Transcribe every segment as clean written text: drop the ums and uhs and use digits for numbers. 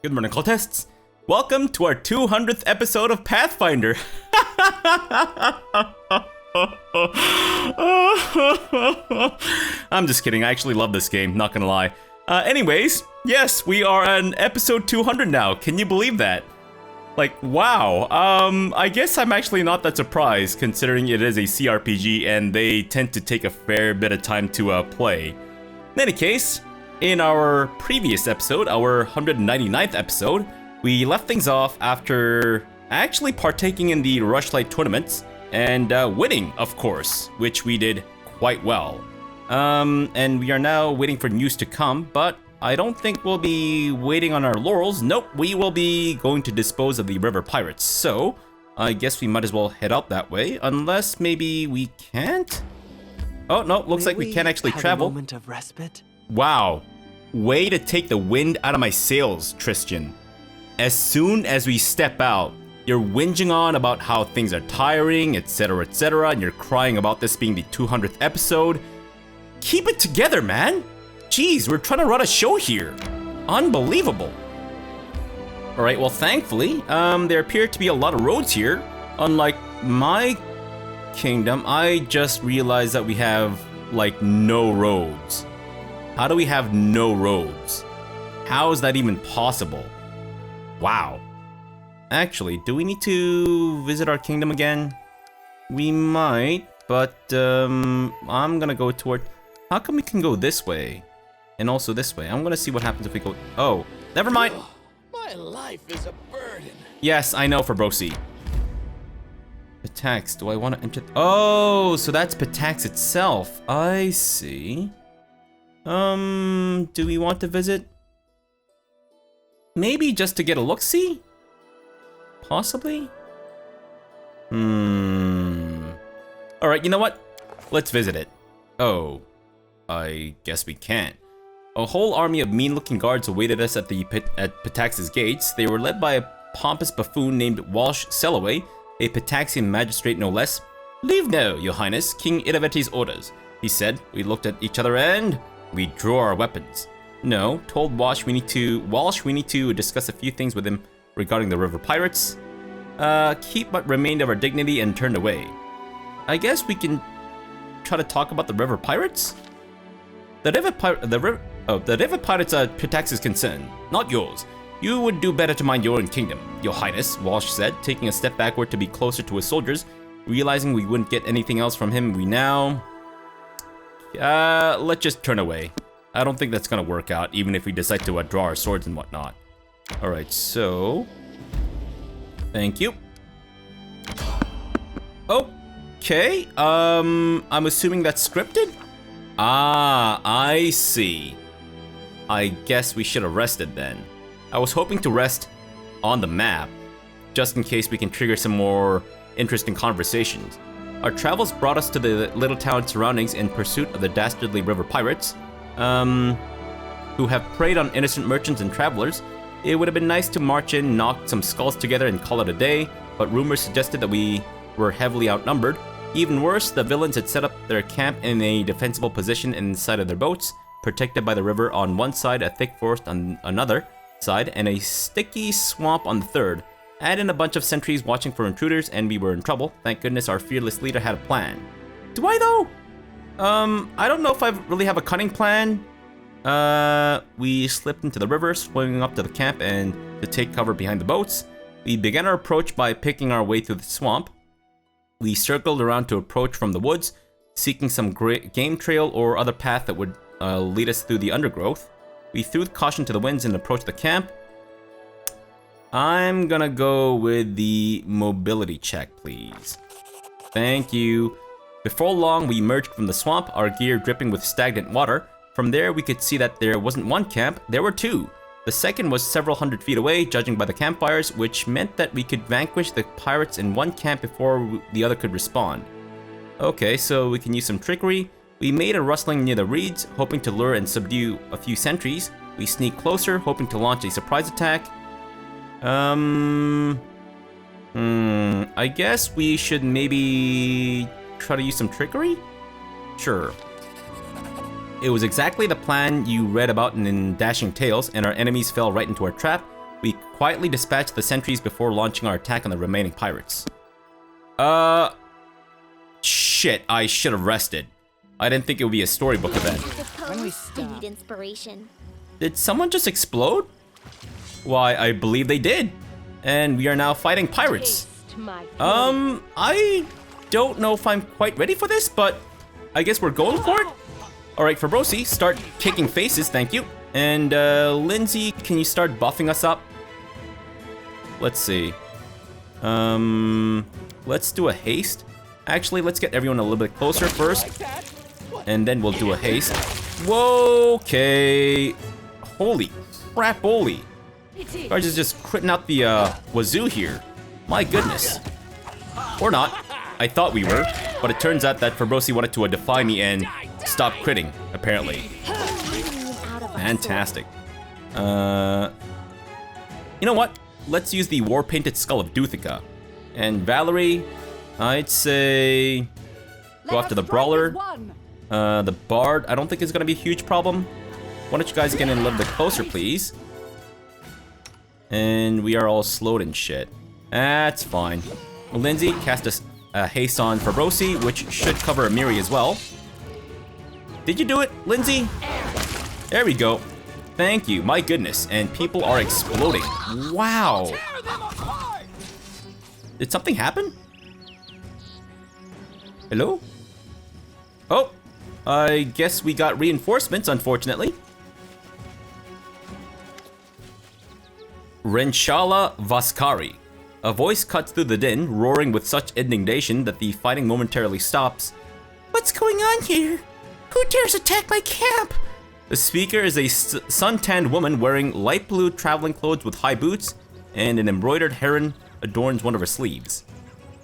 Good morning, cultists. Welcome to our 200th episode of Pathfinder. I'm just kidding. I actually love this game, not gonna lie. Anyways, yes, we are on episode 200 now. Can you believe that? Like, wow. I guess I'm actually not that surprised, considering it is a CRPG and they tend to take a fair bit of time to play. In any case, in our previous episode, our 199th episode, we left things off after actually partaking in the Rushlight tournaments and winning, of course, which we did quite well. And we are now waiting for news to come, but I don't think we'll be waiting on our laurels. Nope, we will be going to dispose of the river pirates. So, I guess we might as well head out that way, unless maybe we can't? Oh, no, looks like we can't actually travel. A moment of respite? Wow. Way to take the wind out of my sails, Tristan. As soon as we step out, you're whinging on about how things are tiring, etc., and you're crying about this being the 200th episode. Keep it together, man. Jeez, we're trying to run a show here. Unbelievable. Alright, well, thankfully, there appear to be a lot of roads here. Unlike my kingdom, I just realized that we have, like, no roads. How do we have no roads? How is that even possible? Wow. Actually, do we need to visit our kingdom again? We might, but I'm gonna go toward... How come we can go this way? And also this way. I'm gonna see what happens if we go... Oh, never mind. My life is a burden. Yes, I know, Fabrosi. Pitax, do I want to enter... Oh, so that's Pitax itself. I see. Do we want to visit? Maybe just to get a look-see? Possibly? Alright, you know what? Let's visit it. Oh, I guess we can't. A whole army of mean-looking guards awaited us at Pitax's gates. They were led by a pompous buffoon named Walsh Sellaway, a Pitaxian magistrate no less. "Leave now, your highness, King Iravetti's orders," he said. We looked at each other and we drew our weapons. No, told Walsh we need to discuss a few things with him regarding the river pirates. Keep what remained of our dignity and turned away. I guess we can try to talk about the river pirates? The river pirates are Pitax's concern, not yours. You would do better to mind your own kingdom, your highness, Walsh said, taking a step backward to be closer to his soldiers. Realizing we wouldn't get anything else from him, we now... let's just turn away. I don't think that's gonna work out, even if we decide to draw our swords and whatnot. Alright, so... Thank you. Okay, I'm assuming that's scripted? Ah, I see. I guess we should have rested then. I was hoping to rest on the map, just in case we can trigger some more interesting conversations. Our travels brought us to the little town surroundings in pursuit of the dastardly river pirates, who have preyed on innocent merchants and travelers. It would have been nice to march in, knock some skulls together and call it a day, but rumors suggested that we were heavily outnumbered. Even worse, the villains had set up their camp in a defensible position inside of their boats, protected by the river on one side, a thick forest on another side, and a sticky swamp on the third. Add in a bunch of sentries watching for intruders, and we were in trouble. Thank goodness our fearless leader had a plan. Do I though? I don't know if I really have a cunning plan. We slipped into the river, swimming up to the camp and to take cover behind the boats. We began our approach by picking our way through the swamp. We circled around to approach from the woods, seeking some game trail or other path that would lead us through the undergrowth. We threw caution to the winds and approached the camp. I'm gonna go with the mobility check, please. Thank you. Before long, we emerged from the swamp, our gear dripping with stagnant water. From there, we could see that there wasn't one camp, there were two. The second was several hundred feet away, judging by the campfires, which meant that we could vanquish the pirates in one camp before the other could respond. Okay, so we can use some trickery. We made a rustling near the reeds, hoping to lure and subdue a few sentries. We sneaked closer, hoping to launch a surprise attack. I guess we should maybe try to use some trickery? Sure. It was exactly the plan you read about in Dashing Tales, and our enemies fell right into our trap. We quietly dispatched the sentries before launching our attack on the remaining pirates. Shit, I should have rested. I didn't think it would be a storybook event. I need inspiration. Did someone just explode? Why, I believe they did. And we are now fighting pirates. I don't know if I'm quite ready for this, but I guess we're going for it. Alright, Fabrosi, start kicking faces, thank you. And Lindsay, can you start buffing us up? Let's see. Let's do a haste. Actually, let's get everyone a little bit closer first. And then we'll do a haste. Whoa, okay. Holy crap-oly. Guys is just critting out the wazoo here. My goodness. Or not. I thought we were, but it turns out that Fabrosi wanted to defy me and stop critting, apparently. Fantastic. You know what? Let's use the war-painted skull of Duthica. And Valerie, I'd say go after the brawler. The bard, I don't think is gonna be a huge problem. Why don't you guys get in a little bit closer, please? And we are all slowed and shit. That's fine. Lindsay, cast a haste on Fabrosi, which should cover Amiri as well. Did you do it, Lindsay? There we go. Thank you, my goodness. And people are exploding. Wow. Did something happen? Hello? Oh, I guess we got reinforcements, unfortunately. Renchala Vaskari. A voice cuts through the din, roaring with such indignation that the fighting momentarily stops. What's going on here? Who dares attack my camp? The speaker is a sun-tanned woman wearing light blue traveling clothes with high boots, and an embroidered heron adorns one of her sleeves.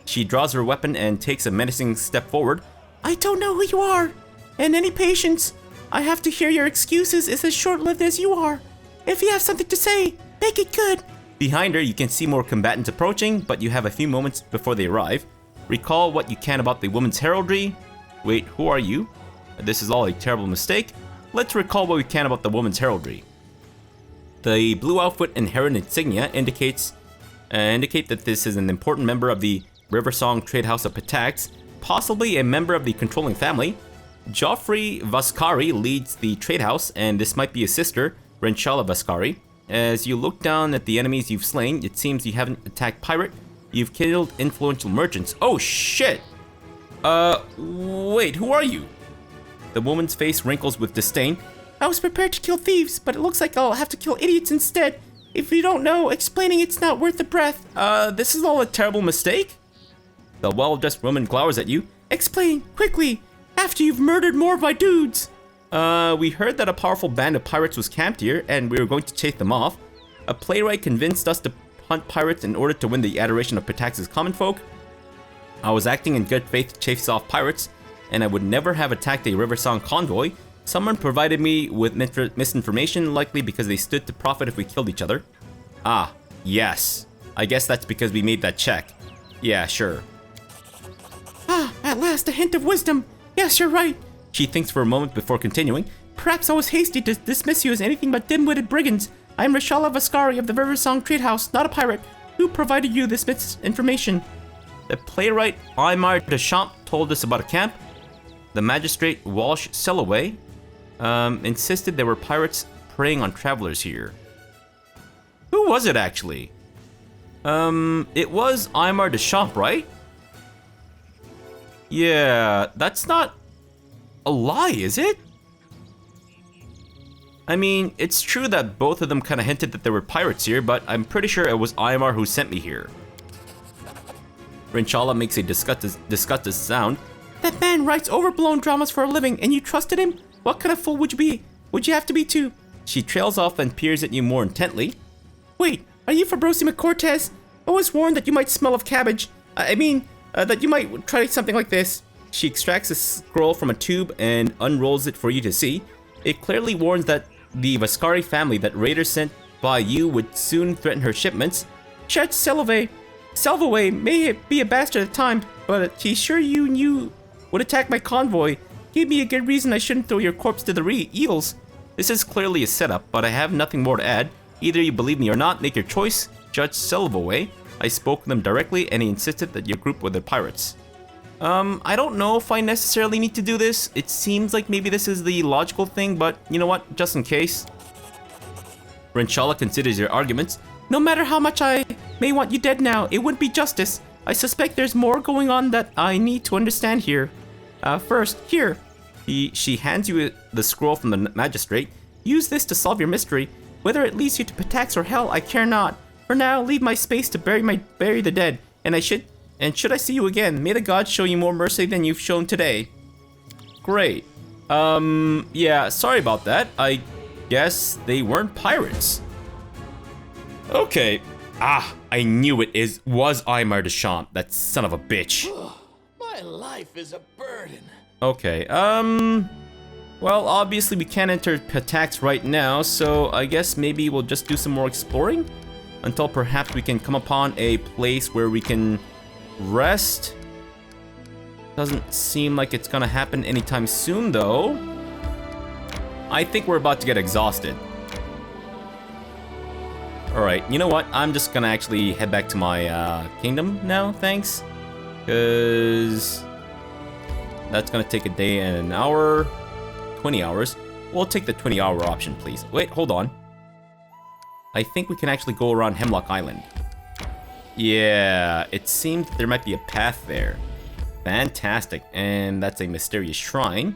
She draws her weapon and takes a menacing step forward. I don't know who you are, and any patience. I have to hear your excuses is as short-lived as you are. If you have something to say, make it good. Behind her, you can see more combatants approaching, but you have a few moments before they arrive. Recall what you can about the woman's heraldry. Wait, who are you? This is all a terrible mistake. Let's recall what we can about the woman's heraldry. The blue outfit and heron insignia indicate that this is an important member of the Riversong Trade House of Patax, possibly a member of the controlling family. Joffrey Vaskari leads the trade house, and this might be his sister, Renchala Vaskari. As you look down at the enemies you've slain, it seems you haven't attacked pirate. You've killed influential merchants. Oh shit! Wait, who are you? The woman's face wrinkles with disdain. I was prepared to kill thieves, but it looks like I'll have to kill idiots instead. If you don't know, explaining it's not worth the breath. This is all a terrible mistake? The well-dressed woman glowers at you. Explain, quickly, after you've murdered more of my dudes. We heard that a powerful band of pirates was camped here, and we were going to chase them off. A playwright convinced us to hunt pirates in order to win the adoration of Patax's common folk. I was acting in good faith to chase off pirates, and I would never have attacked a Riversong convoy. Someone provided me with misinformation, likely because they stood to profit if we killed each other. Ah, yes. I guess that's because we made that check. Yeah, sure. Ah, at last a hint of wisdom. Yes, you're right. She thinks for a moment before continuing. Perhaps I was hasty to dismiss you as anything but dim-witted brigands. I am Renchala Vaskari of the Riversong Trade House, not a pirate. Who provided you this misinformation? The playwright Aymar Deschamps told us about a camp. The magistrate Walsh Sellaway insisted there were pirates preying on travelers here. Who was it actually? It was Aymar Deschamps, right? Yeah, that's not a lie, is it? I mean, it's true that both of them kind of hinted that there were pirates here, but I'm pretty sure it was Aymar who sent me here. Renchala makes a disgusted sound. That man writes overblown dramas for a living, and you trusted him? What kind of fool would you be? Would you have to be too? She trails off and peers at you more intently. Wait, are you Fabrosi McCortez? I was warned that you might smell of cabbage. That you might try something like this. She extracts a scroll from a tube and unrolls it for you to see. It clearly warns that the Vaskari family that raiders sent by you would soon threaten her shipments. Judge Selvaway may be a bastard at times, but he's sure you would attack my convoy. gave me a good reason I shouldn't throw your corpse to the eels. This is clearly a setup, but I have nothing more to add. Either you believe me or not, make your choice. Judge Selvaway. I spoke to them directly and he insisted that your group were the pirates. I don't know if I necessarily need to do this. It seems like maybe this is the logical thing, but you know what? Just in case. Renshala considers your arguments. No matter how much I may want you dead now, it wouldn't be justice. I suspect there's more going on that I need to understand here. First, here. She hands you the scroll from the magistrate. Use this to solve your mystery. Whether it leads you to Patax or hell, I care not. For now, leave my space to bury the dead. Should I see you again, may the gods show you more mercy than you've shown today. Great. Yeah, sorry about that. I guess they weren't pirates. Okay. I knew it was Aymar Deschamps, that son of a bitch. My life is a burden. Okay, well, obviously we can't enter Patax right now, so I guess maybe we'll just do some more exploring until perhaps we can come upon a place where we can rest. Doesn't seem like it's gonna happen anytime soon, though. I think we're about to get exhausted. Alright, you know what? I'm just gonna actually head back to my kingdom now, thanks. Because that's gonna take a day and an hour. 20 hours. We'll take the 20-hour option, please. Wait, hold on. I think we can actually go around Hemlock Island. Yeah, it seems there might be a path there. Fantastic. And that's a mysterious shrine.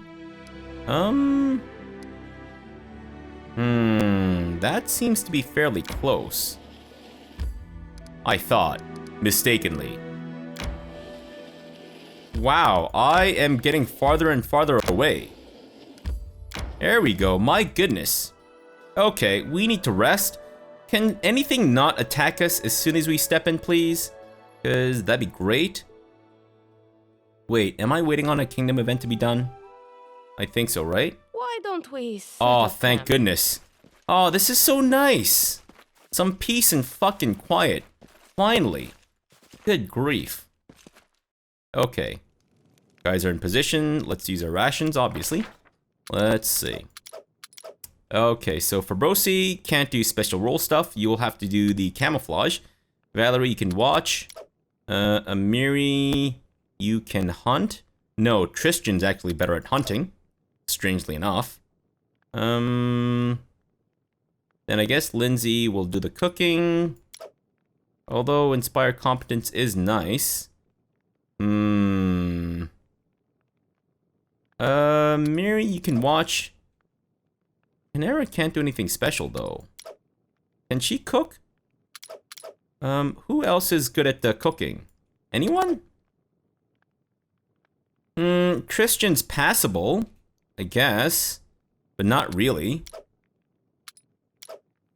That seems to be fairly close. I thought, mistakenly. Wow, I am getting farther and farther away. There we go, my goodness. Okay, we need to rest. Can anything not attack us as soon as we step in, please? Because that'd be great. Wait, am I waiting on a kingdom event to be done? I think so, right? Why don't we... Oh, thank goodness. Oh, this is so nice. Some peace and fucking quiet. Finally. Good grief. Okay. Guys are in position. Let's use our rations, obviously. Let's see. Okay, so Fabrosi can't do special role stuff. You will have to do the camouflage. Valerie, you can watch. Amiri, you can hunt. No, Tristan's actually better at hunting. Strangely enough. Then I guess Lindsay will do the cooking. Although Inspire Competence is nice. Miri, you can watch. Panera can't do anything special, though. Can she cook? Who else is good at the cooking? Anyone? Tristan's passable, I guess. But not really.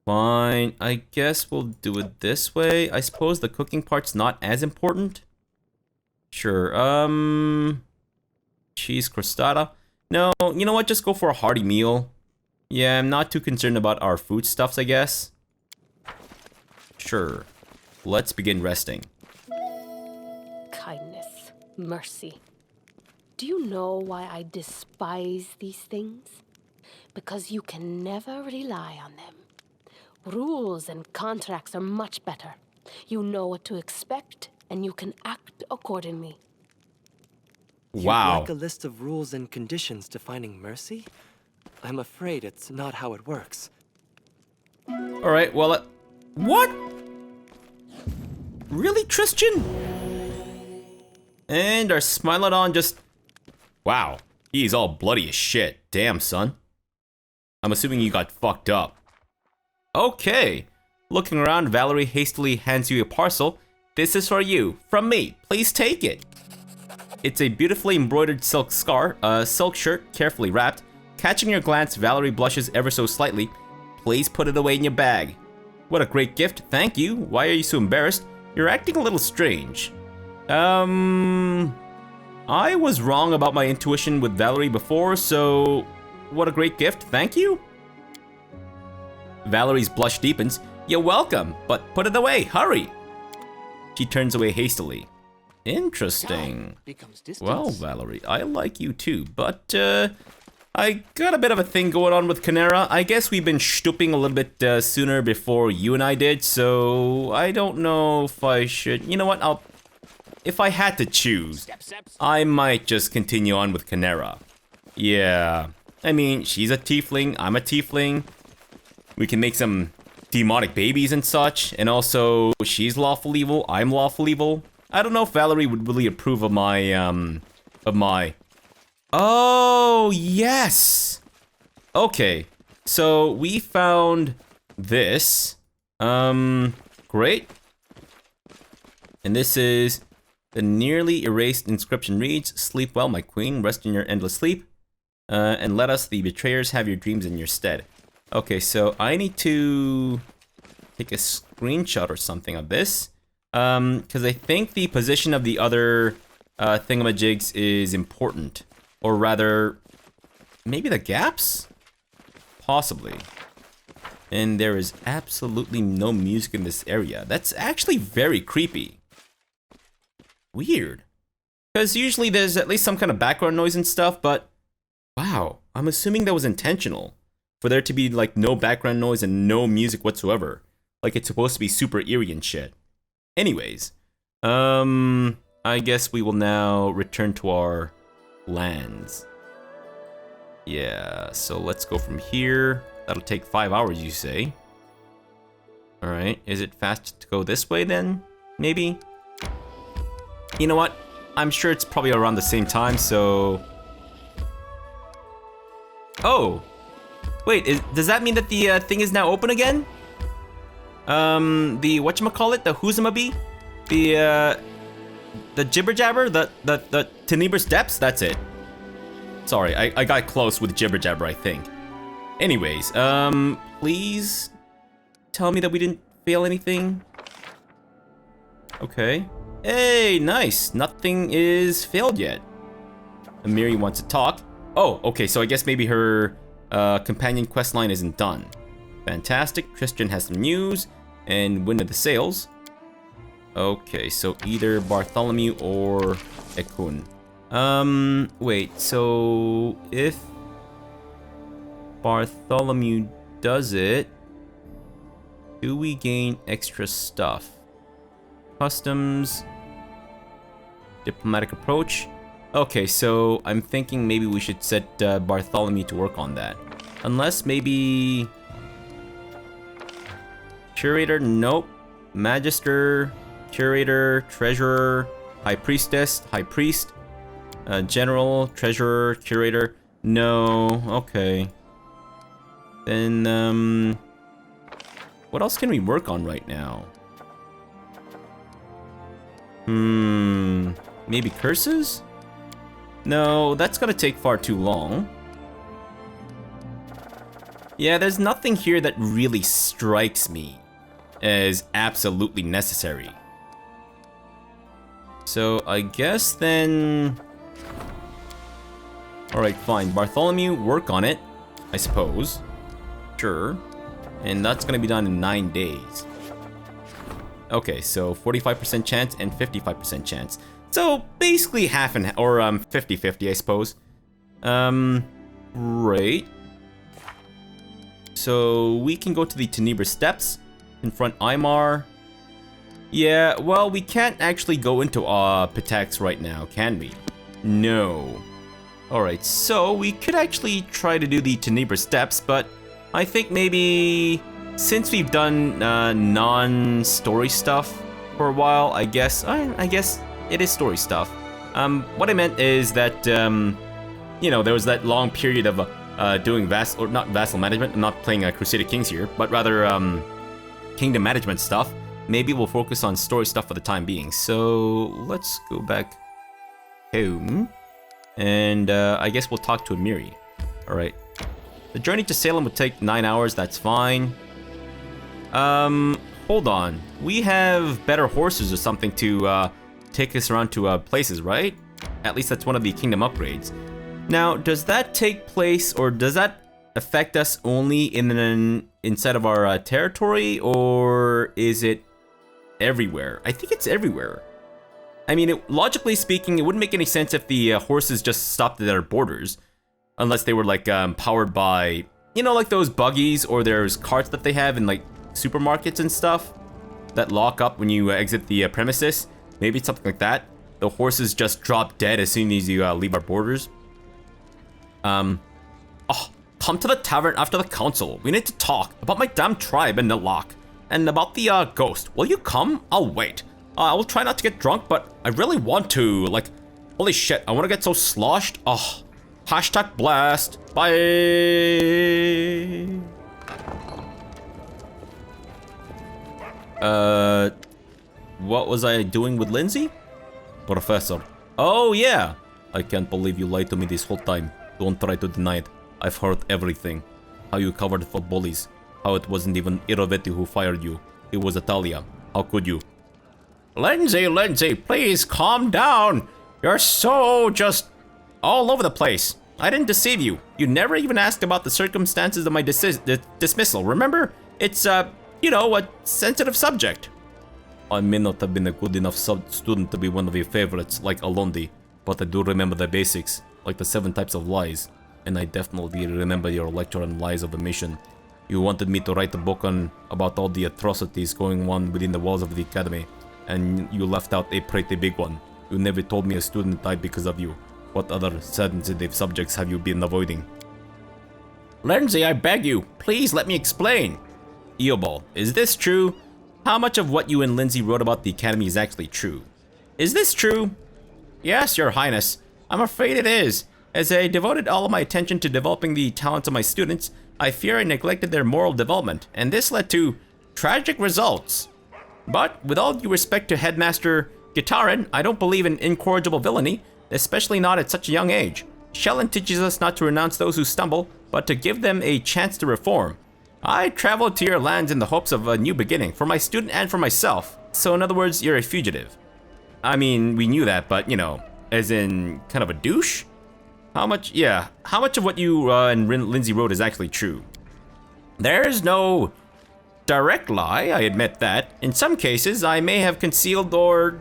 Fine, I guess we'll do it this way. I suppose the cooking part's not as important. Sure, cheese crostata. No, you know what? Just go for a hearty meal. Yeah, I'm not too concerned about our foodstuffs, I guess. Sure. Let's begin resting. Kindness, mercy. Do you know why I despise these things? Because you can never rely on them. Rules and contracts are much better. You know what to expect, and you can act accordingly. Wow. You'd like a list of rules and conditions defining mercy? I'm afraid it's not how it works. Alright, well, what? Really, Tristan? And our Smilodon just... Wow, he's all bloody as shit. Damn, son. I'm assuming you got fucked up. Okay. Looking around, Valerie hastily hands you a parcel. This is for you. From me. Please take it. It's a beautifully embroidered silk silk shirt, carefully wrapped. Catching your glance, Valerie blushes ever so slightly. Please put it away in your bag. What a great gift, thank you. Why are you so embarrassed? You're acting a little strange. I was wrong about my intuition with Valerie before, so... What a great gift, thank you. Valerie's blush deepens. You're welcome, but put it away, hurry. She turns away hastily. Interesting. Becomes distance. Well, Valerie, I like you too, but I got a bit of a thing going on with Canera. I guess we've been stooping a little bit sooner before you and I did, so I don't know if I should. You know what? If I had to choose, I might just continue on with Canera. Yeah, I mean, she's a tiefling, I'm a tiefling. We can make some demonic babies and such, and also she's lawful evil, I'm lawful evil. I don't know if Valerie would really approve of my Oh, yes. Okay. So we found this. Great. And this is the nearly erased inscription reads, "Sleep well, my queen, rest in your endless sleep. And let us, the betrayers, have your dreams in your stead." Okay, so I need to take a screenshot or something of this. Because I think the position of the other thingamajigs is important. Or rather, maybe the gaps? Possibly. And there is absolutely no music in this area. That's actually very creepy. Weird. Because usually there's at least some kind of background noise and stuff, but wow, I'm assuming that was intentional. For there to be like no background noise and no music whatsoever. Like it's supposed to be super eerie and shit. Anyways, I guess we will now return to our lands. Yeah, so let's go from here. That'll take 5 hours, you say. Alright, is it fast to go this way then? Maybe? You know what? I'm sure it's probably around the same time, so... Oh! Wait, does that mean that the thing is now open again? The whatchamacallit? The whoosamabe? The jibber jabber? The Tenebrous Depths? That's it. Sorry, I got close with jibber jabber, I think. Anyways, please tell me that we didn't fail anything. Okay. Hey, nice. Nothing is failed yet. Amiri wants to talk. Oh, okay, so I guess maybe her companion questline isn't done. Fantastic. Christian has some news. And Wind of the Sails. Okay, so either Bartholomew or Ekun. Wait, so if Bartholomew does it, do we gain extra stuff? Customs, diplomatic approach. Okay, so I'm thinking maybe we should set Bartholomew to work on that. Unless maybe... Curator, nope. Magister, Curator, Treasurer, High Priestess, High Priest, General, Treasurer, Curator. No, okay. Then, what else can we work on right now? Maybe curses? No, that's gonna take far too long. Yeah, there's nothing here that really strikes me as absolutely necessary. So I guess then... Alright, fine. Bartholomew, work on it, I suppose. Sure. And that's gonna be done in 9 days. Okay, so 45% chance and 55% chance. So basically half and or 50-50, I suppose. Right. So we can go to the Tenebrous Steps, confront Aymar. Yeah, well, we can't actually go into Pitax right now, can we? No. Alright, so we could actually try to do the Tenebrous Steps, but I think maybe since we've done non-story stuff for a while, I guess it is story stuff. What I meant is that, you know, there was that long period of doing not vassal management. I'm not playing Crusader Kings here, but rather kingdom management stuff. Maybe we'll focus on story stuff for the time being. So let's go back home, and I guess we'll talk to Amiri. All right. The journey to Salem would take 9 hours. That's fine. Hold on. We have better horses or something to take us around to places, right? At least that's one of the kingdom upgrades. Now, does that take place, or does that affect us only inside of our territory, or is it everywhere? I think it's everywhere. I mean, logically speaking, it wouldn't make any sense if the horses just stopped at their borders. Unless they were like powered by, you know, like those buggies or there's carts that they have in like supermarkets and stuff that lock up when you exit the premises. Maybe it's something like that. The horses just drop dead as soon as you leave our borders. Oh, come to the tavern after the council. We need to talk about my damn tribe and the lock. And about the ghost. Will you come? I'll wait. I will try not to get drunk, but I really want to. Like, holy shit, I want to get so sloshed. Oh, hashtag blast. Bye. What was I doing with Lindsay? Professor. Oh, yeah. I can't believe you lied to me this whole time. Don't try to deny it. I've heard everything. How you covered for bullies. How it wasn't even Iravetti who fired you. It was Atalia. How could you? Lindsay, please calm down. You're so just all over the place. I didn't deceive you. You never even asked about the circumstances of my dismissal. Remember? It's, you know, a sensitive subject. I may not have been a good enough student to be one of your favorites, like Alondi, but I do remember the basics, like the 7 types of lies. And I definitely remember your lecture on lies of omission. You wanted me to write a book about all the atrocities going on within the walls of the academy, and you left out a pretty big one. You never told me a student died because of you. What other sensitive subjects have you been avoiding? Lindsay, I beg you, please let me explain. Eobald, is this true? How much of what you and Lindsay wrote about the academy is actually true? Is this true? Yes, your highness. I'm afraid it is. As I devoted all of my attention to developing the talents of my students, I fear I neglected their moral development, and this led to tragic results. But with all due respect to Headmaster Gitarin, I don't believe in incorrigible villainy, especially not at such a young age. Shellen teaches us not to renounce those who stumble, but to give them a chance to reform. I traveled to your lands in the hopes of a new beginning, for my student and for myself. So in other words, you're a fugitive. I mean, we knew that, but, you know, as in kind of a douche? How much of what you and Lindsay wrote is actually true? There's no direct lie, I admit that. In some cases, I may have concealed or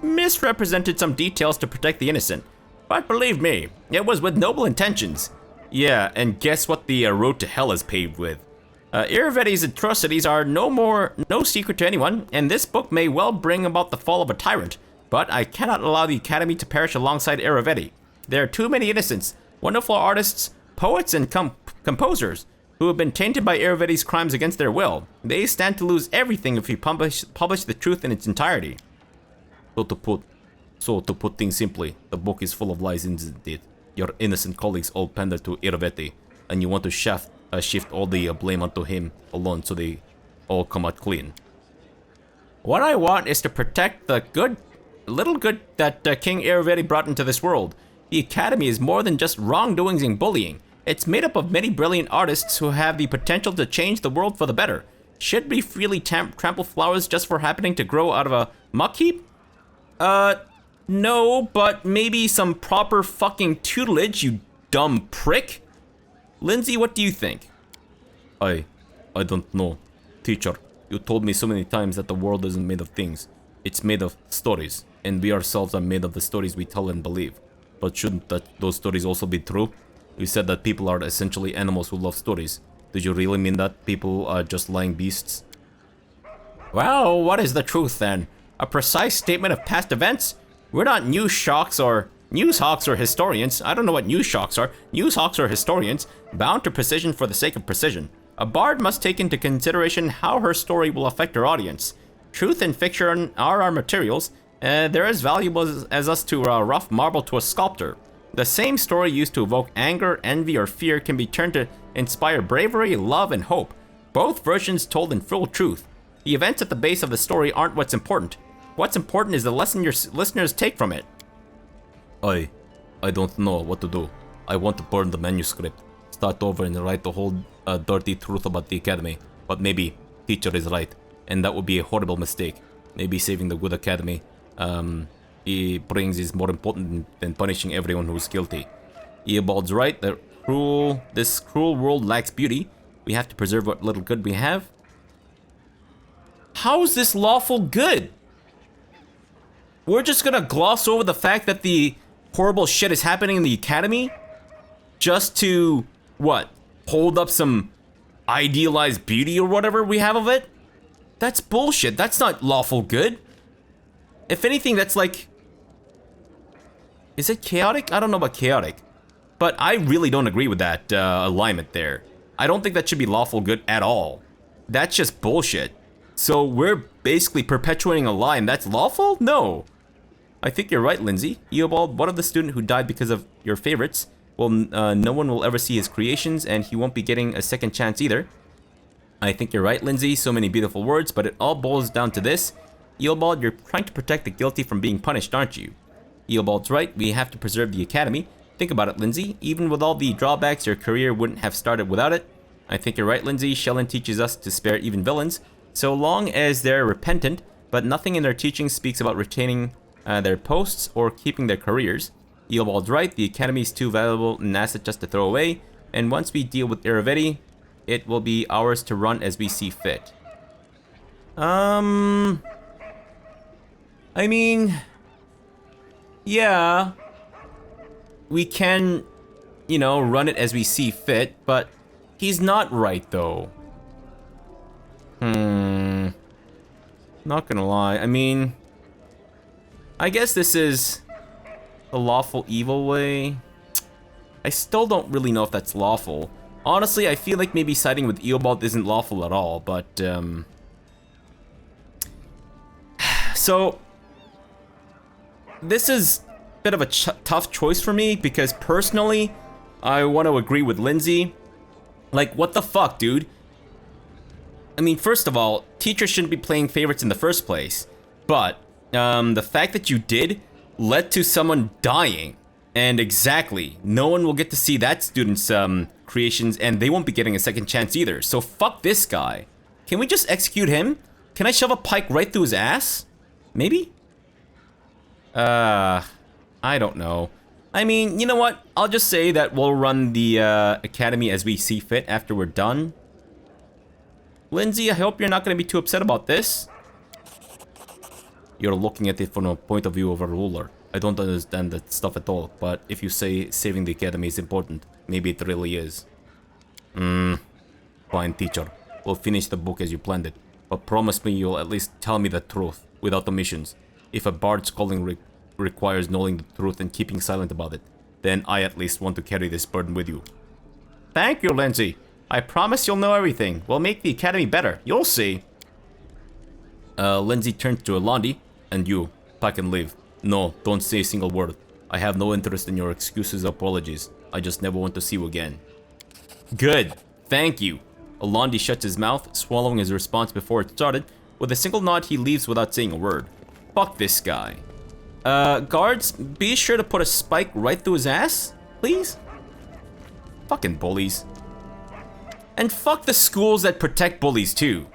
misrepresented some details to protect the innocent. But believe me, it was with noble intentions. Yeah, and guess what the road to hell is paved with? Iravetti's atrocities are no secret to anyone, and this book may well bring about the fall of a tyrant. But I cannot allow the academy to perish alongside Iravetti. There are too many innocents, wonderful artists, poets, and composers who have been tainted by Iravetti's crimes against their will. They stand to lose everything if we publish the truth in its entirety. So to put things simply, the book is full of lies indeed. Your innocent colleagues all pander to Iravetti, and you want to shift all the blame onto him alone so they all come out clean. What I want is to protect the little good that King Iravetti brought into this world. The academy is more than just wrongdoings and bullying. It's made up of many brilliant artists who have the potential to change the world for the better. Should we freely trample flowers just for happening to grow out of a muck heap? No, but maybe some proper fucking tutelage, you dumb prick. Lindsay, what do you think? I don't know. Teacher, you told me so many times that the world isn't made of things. It's made of stories, and we ourselves are made of the stories we tell and believe. But shouldn't those stories also be true? You said that people are essentially animals who love stories. Did you really mean that people are just lying beasts? Well, what is the truth then? A precise statement of past events? We're not newshawks or historians. I don't know what newshawks are. Newshawks or historians, bound to precision for the sake of precision. A bard must take into consideration how her story will affect her audience. Truth and fiction are our materials. They're as valuable as us to rough marble to a sculptor. The same story used to evoke anger, envy, or fear can be turned to inspire bravery, love, and hope. Both versions told in full truth. The events at the base of the story aren't what's important. What's important is the lesson your listeners take from it. I don't know what to do. I want to burn the manuscript, start over and write the whole dirty truth about the academy. But maybe teacher is right, and that would be a horrible mistake. Maybe saving the good academy he brings is more important than punishing everyone who's guilty. Eobald's right, this cruel world lacks beauty. We have to preserve what little good we have. How is this lawful good? We're just gonna gloss over the fact that the horrible shit is happening in the academy just to, what, hold up some idealized beauty or whatever we have of it? That's bullshit. That's not lawful good. If anything, that's like... Is it chaotic? I don't know about chaotic. But I really don't agree with that alignment there. I don't think that should be lawful good at all. That's just bullshit. So we're basically perpetuating a lie and that's lawful? No. I think you're right, Lindsay. Eobald, one of the student who died because of your favorites. Well, no one will ever see his creations and he won't be getting a second chance either. I think you're right, Lindsay. So many beautiful words, but it all boils down to this. Eobald, you're trying to protect the guilty from being punished, aren't you? Eobald's right. We have to preserve the academy. Think about it, Lindsay. Even with all the drawbacks, your career wouldn't have started without it. I think you're right, Lindsay. Shellen teaches us to spare even villains, so long as they're repentant, but nothing in their teaching speaks about retaining their posts or keeping their careers. Eobald's right. The academy is too valuable an asset just to throw away, and once we deal with Iravetti, it will be ours to run as we see fit. I mean, yeah, we can, you know, run it as we see fit, but he's not right, though. Not gonna lie, I mean, I guess this is the lawful evil way. I still don't really know if that's lawful. Honestly, I feel like maybe siding with Eobald isn't lawful at all, but, so, this is a bit of a tough choice for me, because personally, I want to agree with Lindsay. Like, what the fuck, dude? I mean, first of all, teachers shouldn't be playing favorites in the first place. But, the fact that you did led to someone dying. And exactly, no one will get to see that student's, creations, and they won't be getting a second chance either. So fuck this guy. Can we just execute him? Can I shove a pike right through his ass? Maybe? I don't know. I mean, you know what? I'll just say that we'll run the academy as we see fit after we're done. Lindsay, I hope you're not going to be too upset about this. You're looking at it from a point of view of a ruler. I don't understand that stuff at all, but if you say saving the academy is important, maybe it really is. Fine, teacher. We'll finish the book as you planned it, but promise me you'll at least tell me the truth, without omissions. If a bard's calling requires knowing the truth and keeping silent about it, then I at least want to carry this burden with you. Thank you, Lindsay. I promise you'll know everything. We'll make the academy better. You'll see. Lindsay turned to Alandi, and you, pack and leave. No, don't say a single word. I have no interest in your excuses or apologies. I just never want to see you again. Good. Thank you. Alandi shuts his mouth, swallowing his response before it started. With a single nod, he leaves without saying a word. Fuck this guy. Guards, be sure to put a spike right through his ass, please? Fucking bullies. And fuck the schools that protect bullies too.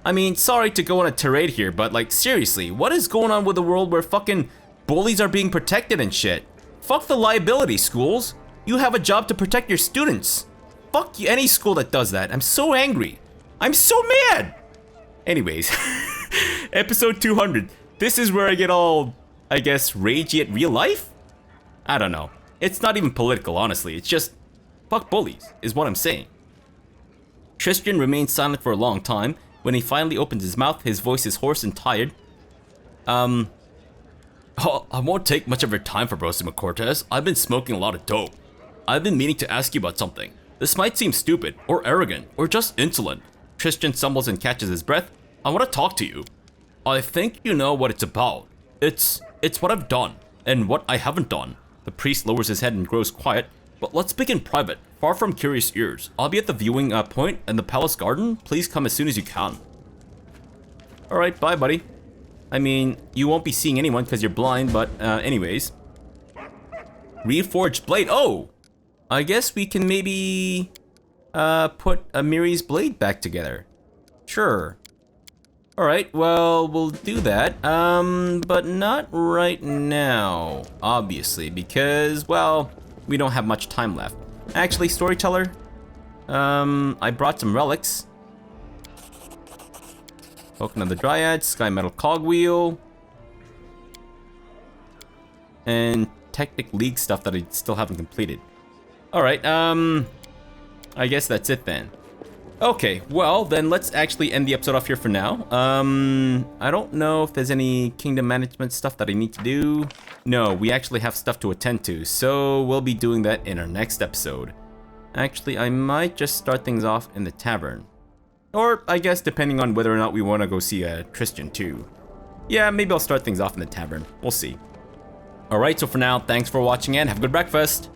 I mean, sorry to go on a tirade here, but like, seriously, what is going on with a world where fucking bullies are being protected and shit? Fuck the liability, schools. You have a job to protect your students. Fuck any school that does that. I'm so angry. I'm so mad. Anyways, episode 200. This is where I get all, I guess, ragey at real life? I don't know. It's not even political, honestly. It's just, fuck bullies, is what I'm saying. Tristan remains silent for a long time. When he finally opens his mouth, his voice is hoarse and tired. Oh, I won't take much of your time, Fabrosi McCortez. I've been smoking a lot of dope. I've been meaning to ask you about something. This might seem stupid, or arrogant, or just insolent. Tristan stumbles and catches his breath. I want to talk to you. I think you know what it's about. It's what I've done, and what I haven't done. The priest lowers his head and grows quiet. But let's speak in private, far from curious ears. I'll be at the viewing point in the palace garden. Please come as soon as you can. Alright, bye, buddy. I mean, you won't be seeing anyone because you're blind, but anyways. Reforged blade. Oh! I guess we can maybe put Amiri's blade back together. Sure. Alright, well, we'll do that. But not right now, obviously, because, well, we don't have much time left. Actually, storyteller, I brought some relics. Token of the Dryad, Sky Metal Cogwheel. and Tactic League stuff that I still haven't completed. Alright, I guess that's it then. Okay, well, then let's actually end the episode off here for now. I don't know if there's any kingdom management stuff that I need to do. No, we actually have stuff to attend to, so we'll be doing that in our next episode. Actually, I might just start things off in the tavern. Or, I guess, depending on whether or not we want to go see Tristan too. Yeah, maybe I'll start things off in the tavern. We'll see. Alright, so for now, thanks for watching and have a good breakfast!